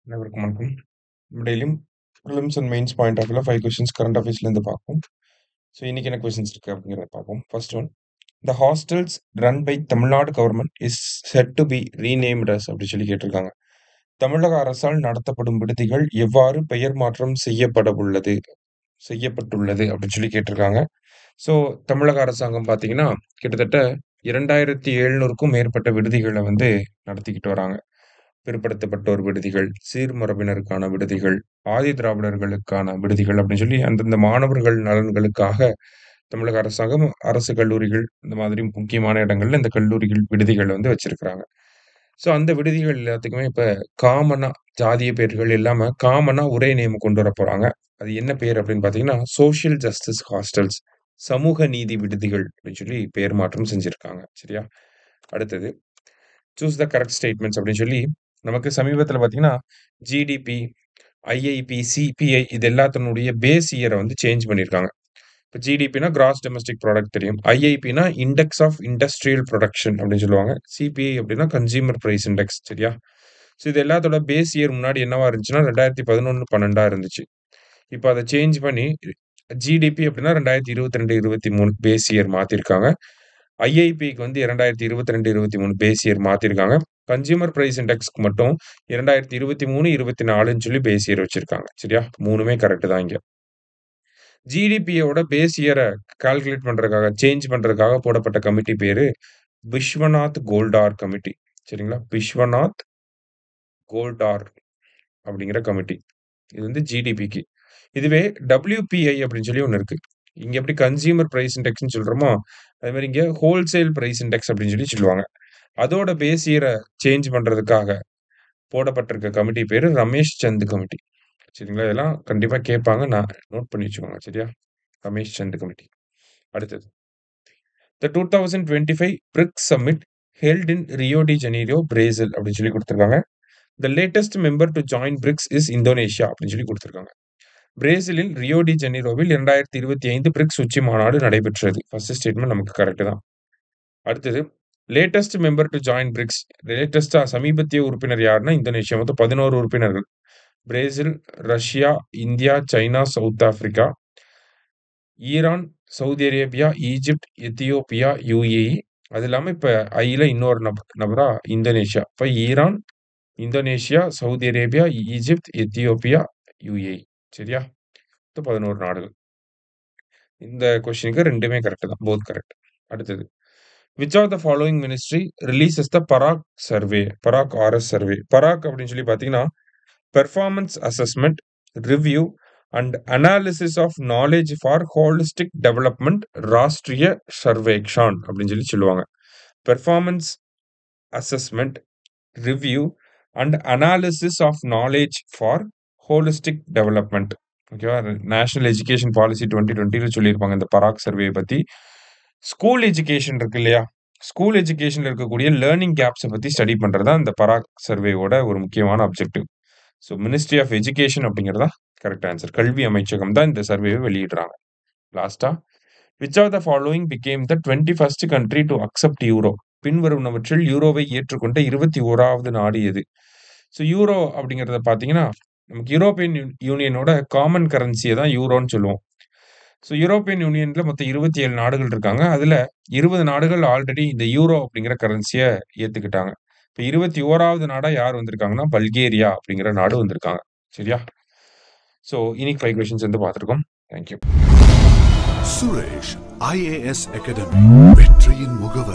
அனைவருக்கும் வணக்கம். டெய்லியும் prelims and mains point of வியூல 5 கொஸ்டின்ஸ் கரண்ட் அஃபேர்ஸ்லேருந்து பார்ப்போம். ஸோ இன்னைக்கு என்ன கொஸ்டின்ஸ் இருக்கு அப்படிங்கிறத பார்ப்போம். First one, the hostels run by Tamil Nadu government is set to be renamed as அப்படி சொல்லி கேட்டிருக்காங்க. தமிழக அரசால் நடத்தப்படும் விடுதிகள் எவ்வாறு பெயர் மாற்றம் செய்யப்பட்டுள்ளது அப்படின்னு சொல்லி கேட்டிருக்காங்க. ஸோ தமிழக அரசாங்கம் பார்த்தீங்கன்னா கிட்டத்தட்ட 2700க்கும் மேற்பட்ட விடுதிகளை வந்து நடத்திக்கிட்டு வராங்க. பிற்படுத்தப்பட்டோர் விடுதிகள், சீர்மரபினருக்கான விடுதிகள், ஆதி திராவிடர்களுக்கான விடுதிகள் அப்படின்னு சொல்லி அந்தந்த மாணவர்கள் நலன்களுக்காக தமிழக அரசாங்கம் அரசு கல்லூரிகள் இந்த மாதிரி முக்கியமான இடங்கள்ல இந்த கல்லூரிகள் விடுதிகள் வந்து வச்சிருக்கிறாங்க. ஸோ அந்த விடுதிகள் எல்லாத்துக்குமே இப்ப காமனா ஜாதிய பெயர்கள் இல்லாம காமனா ஒரே நேம் கொண்டு வர போறாங்க. அது என்ன பேர் அப்படின்னு பார்த்தீங்கன்னா, சோஷியல் ஜஸ்டிஸ் ஹாஸ்டல்ஸ், சமூக நீதி விடுதிகள் அப்படின்னு சொல்லி பெயர் மாற்றம் செஞ்சிருக்காங்க. சரியா? அடுத்தது, சூஸ் த கரெக்ட் ஸ்டேட்மெண்ட்ஸ் அப்படின்னு சொல்லி நமக்கு சமீபத்துல பார்த்தீங்கன்னா, ஜிடிபி, ஐஐபி, சிபிஐ இது எல்லாத்தினுடைய பேஸ் இயர வந்து சேஞ்ச் பண்ணியிருக்காங்க. இப்ப ஜிடிபினா கிராஸ் டொமஸ்டிக் ப்ராடக்ட் தெரியும். ஐஐபினா இண்டெக்ஸ் ஆஃப் இண்டஸ்ட்ரியல் புரொடக்ஷன் அப்படின்னு சொல்லுவாங்க. சிபிஐ அப்படின்னா கன்சியூமர் பிரைஸ் இண்டெக்ஸ். சரியா? ஸோ இது எல்லாத்தோட பேஸ் இயர் முன்னாடி என்னவா இருந்துச்சுன்னா 2011, 12 இருந்துச்சு. இப்ப அத சேஞ்ச் பண்ணி ஜிடிபி அப்படின்னா 2022, 23 பேஸ் இயர் மாத்திருக்காங்க. ஐஐபிக்கு வந்து 2022, 23 பேஸ் இயர் மாத்திருக்காங்க. கன்சியூமர் பிரைஸ் இண்டெக்ஸ்க்கு மட்டும் 2023, 24ன்னு சொல்லி பேஸ் இயர் வச்சிருக்காங்க. சரியா? 3மே கரெக்ட் தான் இங்க. ஜிடிபியோட பேஸ் இயர கால்குலேட் பண்றதுக்காக, சேஞ்ச் பண்றதுக்காக போடப்பட்ட கமிட்டி பேரு விஸ்வநாத் கோல்டார் கமிட்டி. சரிங்களா? விஸ்வநாத் கோல்டார் அப்படிங்கிற கமிட்டி. இது வந்து ஜிடிபிக்கு. இதுவே WPI அப்படின்னு சொல்லி ஒண்ணு இருக்கு. இங்க எப்படி கன்சியூமர் பிரைஸ் இண்டெக்ஸ்ன்னு சொல்றோமோ, அதே மாரி இங்க ஹோல்சேல் பிரைஸ் இண்டெக்ஸ் அப்படின்னு சொல்லி சொல்லுவாங்க. அதோட பேஸ் இயர சேஞ்ச் பண்றதுக்காக போடப்பட்டிருக்க கமிட்டி பேரு ரமேஷ் சந்த் கமிட்டி. சரிங்களா? இதெல்லாம் கண்டிப்பா கேட்பாங்க. நான் நோட் பண்ணி வச்சுக்கோங்க. சரியா? ரமேஷ் சந்த் கமிட்டி. அடுத்தது, the 2025 BRICS summit held in Rio de Janeiro, Brazil அப்படின்னு சொல்லி குடுத்திருக்காங்க. The latest member to join BRICS is Indonesia அப்படின்னு சொல்லி குடுத்திருக்காங்க. பிரேசிலில் ரியோ டி ஜெனீரோவில் 2025 பிரிக்ஸ் உச்சி மாநாடு நடைபெற்றது. ஃபர்ஸ்ட் ஸ்டேட்மெண்ட் நமக்கு கரெக்ட் தான். அடுத்தது, latest member to join BRICS. லேட்டஸ்டா சமீபத்திய உறுப்பினர் யாருன்னா இந்தோனேஷியா. மொத்தம் 11 உறுப்பினர்கள். Brazil, Russia, India, China, South Africa, Iran, Saudi Arabia, Egypt, Ethiopia, UAE. அது இல்லாம இப்ப ஐல இன்னொரு நபரா இந்தோனேஷியா. இப்ப Iran, Indonesia, Saudi Arabia, Egypt, Ethiopia, UAE. சரியா? மொத்தம் 11 நாடுகள். இந்த கொஸ்டினுக்கு 2மே கரெக்ட் தான். Both correct. அடுத்தது, which of the following ministry releases the PARAKH survey, PARAKH RS survey. PARAKH அப்படின்னு சொல்லி பார்த்தீங்கன்னா, performance assessment, review and analysis of knowledge for holistic development Rashtriya Sarvekshan அப்படின்னு சொல்லி சொல்லுவாங்க. Performance assessment, review and analysis of knowledge for holistic development. ஓகேவா? National education policy 2020ல சொல்லியிருப்பாங்க இந்த பராக் சர்வே பத்தி. ஸ்கூல் எஜுகேஷன் இருக்கு இல்லையா? ஸ்கூல் எஜுகேஷன்ல இருக்கக்கூடிய லேர்னிங் கேப்ஸை பத்தி ஸ்டடி பண்றது தான் இந்த பராக் சர்வேயோட ஒரு முக்கியமான objective. So ministry of education அப்படிங்கிறதா கரெக்ட் ஆன்சர். கல்வி அமைச்சகம் தான் இந்த சர்வேவை வெளியிடுறாங்க. லாஸ்டா, which of the following became the 21st country to accept euro. பின்வருவனவற்றில் யூரோவை ஏற்றுக்கொண்ட 21வது நாடு எது? ஸோ யூரோ அப்படிங்கிறத பார்த்தீங்கன்னா, நமக்கு யூரோப்பியன் யூனியனோட காமன் கரன்சியை தான் யூரோன்னு சொல்லுவோம். ஸோ யூரோப்பியன் யூனியன்ல மொத்தம் 27 நாடுகள் இருக்காங்க. அதுல 20 நாடுகள் ஆல்ரெடி இந்த யூரோ அப்படிங்கிற கரன்சிய ஏத்துக்கிட்டாங்க. இப்ப 21வது நாடா யார் வந்திருக்காங்கன்னா, பல்கேரியா அப்படிங்கிற நாடு வந்திருக்காங்க. சரியா? ஸோ இன்னைக்கு 5 கொஸ்டின்ஸ் வந்து பார்த்திருக்கோம். Thank you. Suresh IAS academy, வெற்றியின் முகவரி.